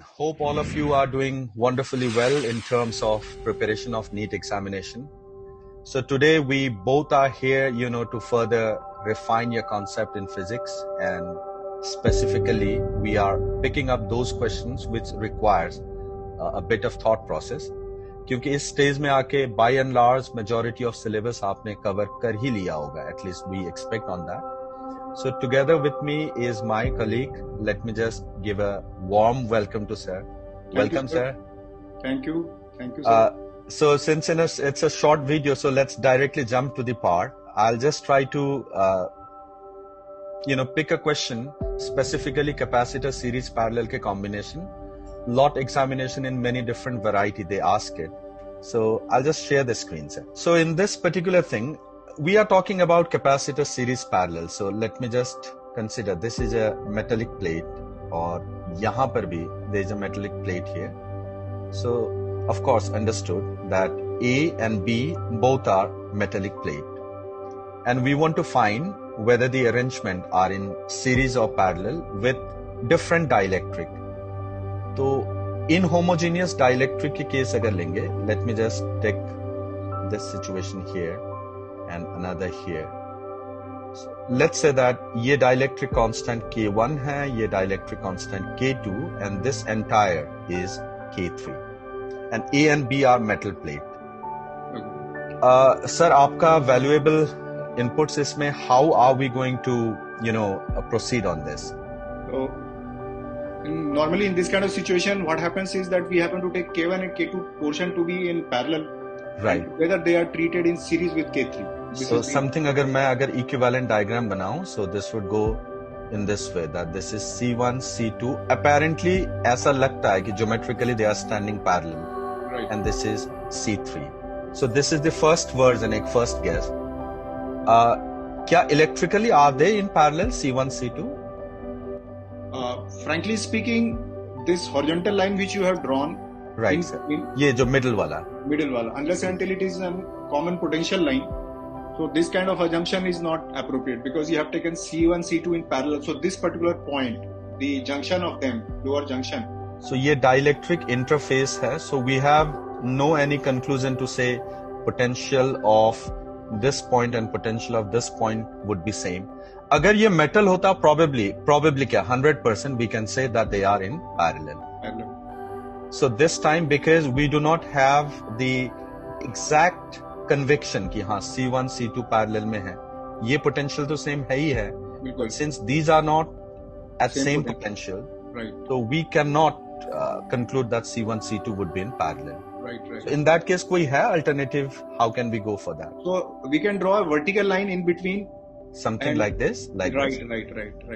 Hope all of you are doing wonderfully well in terms of preparation of NEET examination. So today we both are here, to further refine your concept in physics, and specifically we are picking up those questions which requires a bit of thought process. क्योंकि इस stage में आके by and large majority of syllabus आपने cover कर ही लिया होगा, at least we expect on that. So together with me is my colleague. Let me just give a warm welcome to sir. Welcome, sir. Thank you. Thank you, sir. So since it's a short video, so let's directly jump to the part. I'll just try to, pick a question, specifically capacitor series parallel ke combination. Lot examination in many different variety, they ask it. So I'll just share the screen, sir. So in this particular thing, we are talking about capacitor series parallel. So let me just consider this is a metallic plate, or yahan par bhi there is a metallic plate here. So of course understood that A and B both are metallic plate, and we want to find whether the arrangement are in series or parallel with different dielectric. तो inhomogeneous dielectric की case अगर लेंगे, let me just take this situation here and another here. So let's say that ये dielectric constant K1 है, ये dielectric constant K2, and this entire is K3, and A and B are metal plate. Sir, आपका valuable inputs इसमें, how are we going to proceed on this? So, normally in this kind of situation, what happens is that we happen to take K1 and K2 portion to be in parallel. Right. Whether they are treated in series with K3. So something अगर मैं equivalent diagram बनाऊं, so this would go in this way, that this is C1, C2. Apparently ऐसा लगता है कि geometrically they are standing parallel. Right. And this is C3. So this is the first version, एक first guess. क्या electrically are they in parallel, C1, C2? Frankly speaking, this horizontal line which you have drawn, right, sir. ये जो middle वाला, unless until it is a common potential line, so this kind of assumption is not appropriate, because you have taken C1, C2 in parallel. So this particular point, the junction of them, lower junction. So ये dielectric interface है. So we have no any conclusion to say potential of this point and potential of this point would be same. अगर ये metal होता, probably क्या 100% we can say that they are in parallel. So this time, because we do not have the exact conviction कि हाँ C1, C2 parallel में है, ये potential तो same है ही है. बिल्कुल. Since these are not at same potential, right, so we cannot conclude that C1, C2 would be in parallel. Right. So in that case, कोई है alternative? How can we go for that? So we can draw a vertical line in between. Something like this, right.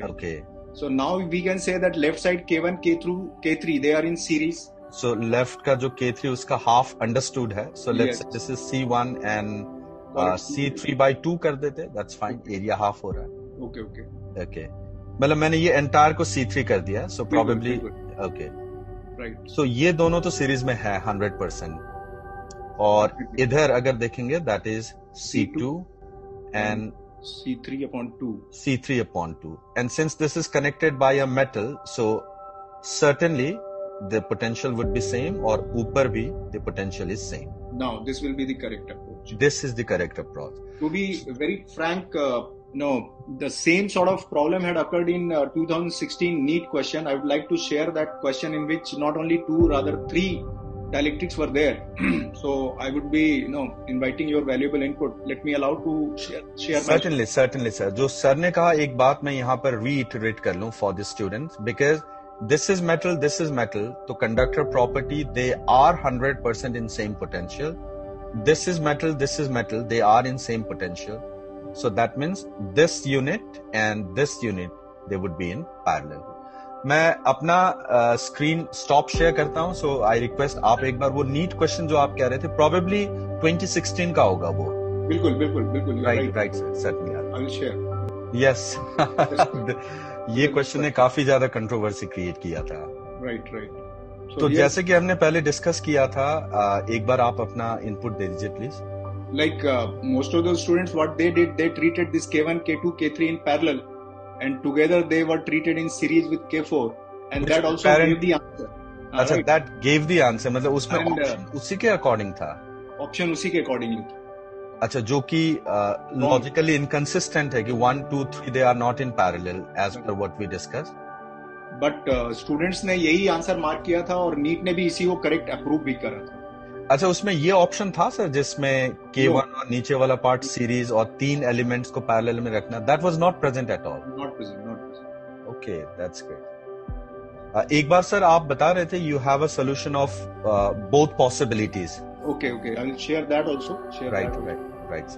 Okay. So now we can say that left side K1, K3, they are in series. So left का जो K3 उसका half understood है. So let's say this is C1 and C3 by 2 कर देते. That's fine. Area half हो रहा है. Okay. मतलब मैंने ये entire को C3 कर दिया. So probably okay. Right. So ये दोनों तो series में है 100%. और इधर अगर देखेंगे that is C2 and C3 upon 2. And since this is connected by a metal, so certainly the potential would be same, or ऊपर भी the potential is same. Now this will be the correct approach. This is the correct approach. To be very frank, the same sort of problem had occurred in 2016 NEET question. I would like to share that question, in which not only 2, rather 3 dielectrics were there. So I would be, inviting your valuable input. Let me allow to share. Certainly, sir. जो sir ने कहा, एक बात मैं यहाँ पर reiterate कर लूँ for the students, because this is metal, तो conductor property, they are 100% in same potential. This is metal, they are in same potential. So that means this unit and this unit, they would be in parallel. मैं अपना screen stop share करता हूँ. So I request आप एक बार वो NEET question जो आप कह रहे थे, probably 2016 का होगा वो. बिल्कुल. Right, sir. Certainly. I will share. Yes. ये क्वेश्चन ने काफी ज्यादा कंट्रोवर्सी क्रिएट किया था. Right. तो जैसे कि हमने पहले डिस्कस किया था, एक बार आप अपना इनपुट दे दीजिए please. Like most of those students, what they did, they treated this K1, K2, K3 in parallel, and together they were treated in series with K4, and that also gave the answer. अच्छा, right. that gave the answer, मतलब उसमें And, option उसी के according था. Option उसी के accordingly था. अच्छा, जो कि लॉजिकली इनकंसिस्टेंट है कि 1, 2, 3 they are not in parallel as per what we discuss. But students ने यही आंसर मार्क किया था और नीट ने भी इसी को करेक्ट अप्रूव भी करा था. अच्छा, उसमें ये ऑप्शन था सर जिसमें K1 और नीचे वाला पार्ट सीरीज और 3 एलिमेंट्स को पैरेलल में रखना. That was not present at all. Not present. Okay, that's great. एक बार सर आप बता रहे थे you have a solution of both possibilities. Okay, I will share that also. Right.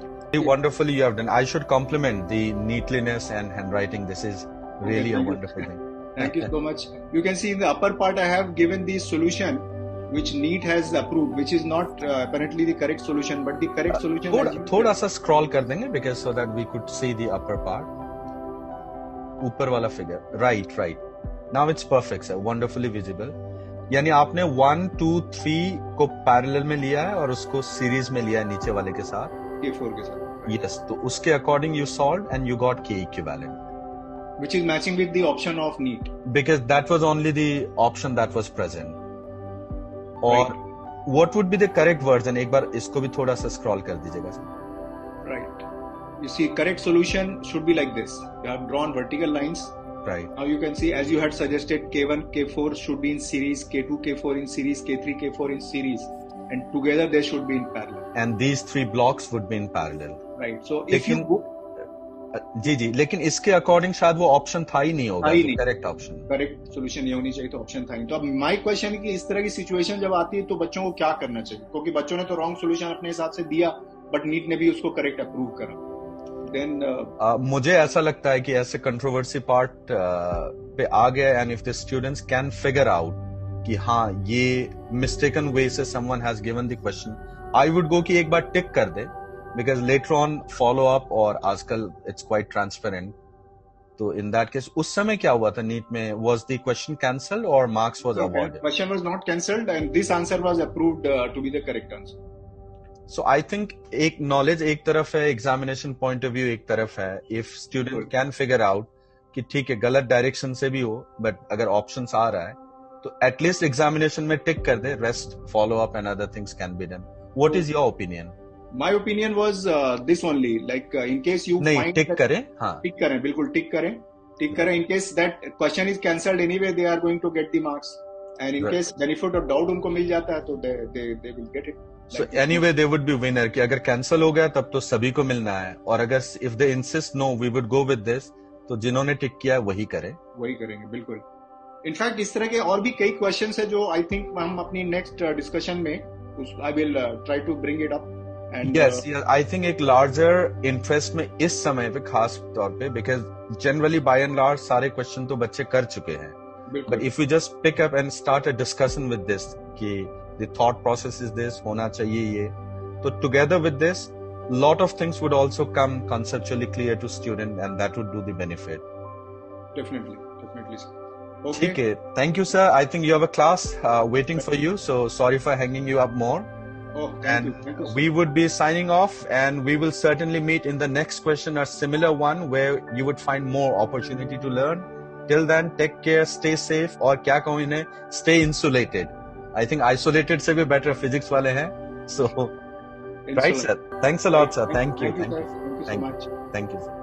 Wonderfully you have done. I should compliment the neatliness and handwriting. This is really a wonderful thing. Thank you so much. You can see in the upper part I have given the solution which NEET has approved, which is not apparently the correct solution, but the correct solution. थोड़ा सा scroll कर देंगे because so that we could see the upper part. ऊपर वाला figure. Right. Now it's perfect, sir. Wonderfully visible. यानी आपने 1, 2, 3 को parallel में लिया है और उसको सीरीज में लिया है नीचे वाले के साथ. K4 के साथ. Yes, तो उसके according you solve and you got K equivalent. Which is matching with the option of NEET. Because that was only the option that was present. और what would be the correct version? एक बार इसको भी थोड़ा सा scroll कर दीजिएगा sir. Right. You see, correct solution should be like this. You have drawn vertical lines. Right. Now you can see, as you had suggested, K1, K4 should be in series, K2, K4 in series, K3, K4 in series, and together they should be in parallel. And these 3 blocks would be in parallel. Right. So if you go, जी, लेकिन इसके according शायद वो option था ही नहीं होगा. Correct option, correct solution ये होनी चाहिए, तो ऑप्शन था ही. तो अब माय क्वेश्चन है कि इस तरह की सिचुएशन जब आती है तो बच्चों को क्या करना चाहिए, क्योंकि बच्चों ने तो रॉन्ग सोल्यूशन अपने हिसाब से दिया, बट नीट ने भी उसको करेक्ट अप्रूव करा. Then, मुझे ऐसा लगता है कि ऐसे कंट्रोवर्सी पार्ट पे आ गया and if the students can figure out कि हाँ ये मिस्टेकन वे से someone has given the question, I would go कि एक बार टिक कर दे, because later on follow up, और आजकल इट्स क्वाइट ट्रांसपेरेंट. तो इन दैट केस उस समय क्या हुआ था नीट में? वाज द क्वेश्चन कैंसल्ड और marks was awarded? Question was not cancelled and this answer was approved to be the correct answer. So I think एक knowledge एक तरफ है, एग्जामिनेशन पॉइंट ऑफ व्यू एक तरफ है. If student can figure out कि ठीक है गलत डायरेक्शन से भी हो, बट अगर ऑप्शंस आ रहा है तो एटलीस्ट एग्जामिनेशन में टिक कर दे, rest follow up and other things can be done. What is your opinion? My opinion was this only, like in case you नहीं टिक करें. हाँ, टिक करें, बिल्कुल टिक करें. In case that question is cancelled anyway, they are going to get the marks, and in case benefit of doubt उनको मिल जाता है तो they will get it. So anyway they would be winner कि अगर cancel हो गया तब तो सभी को मिलना है, और अगर if they insist no we would go with this, तो जिन्होंने टिक किया वही करेंगे. बिल्कुल. इनफैक्ट इस तरह के और भी कई क्वेश्चंस है जो आई थिंक हम अपनी नेक्स्ट डिस्कशन में I will try to bring it up. And yes, I think एक लार्जर इंटरेस्ट में इस समय पे खास तौर पे, because generally by and large सारे क्वेश्चन तो बच्चे कर चुके हैं, but if you just pick up and start a discussion with this कि the thought process is this, होना चाहिए ये, तो together with this lot of things would also come conceptually clear to student and that would do the benefit. Definitely sir. Okay. ठीक है, thank you sir. I think you have a class waiting for you, so sorry for hanging you up more. Oh, thank you. We would be signing off and we will certainly meet in the next question, a similar one where you would find more opportunity to learn. Till then, take care, stay safe, और क्या कहूँ इन्हें, stay insulated. I think isolated से भी better physics वाले हैं. So, right sir. Thanks a lot sir. Thank you so much. Thank you sir.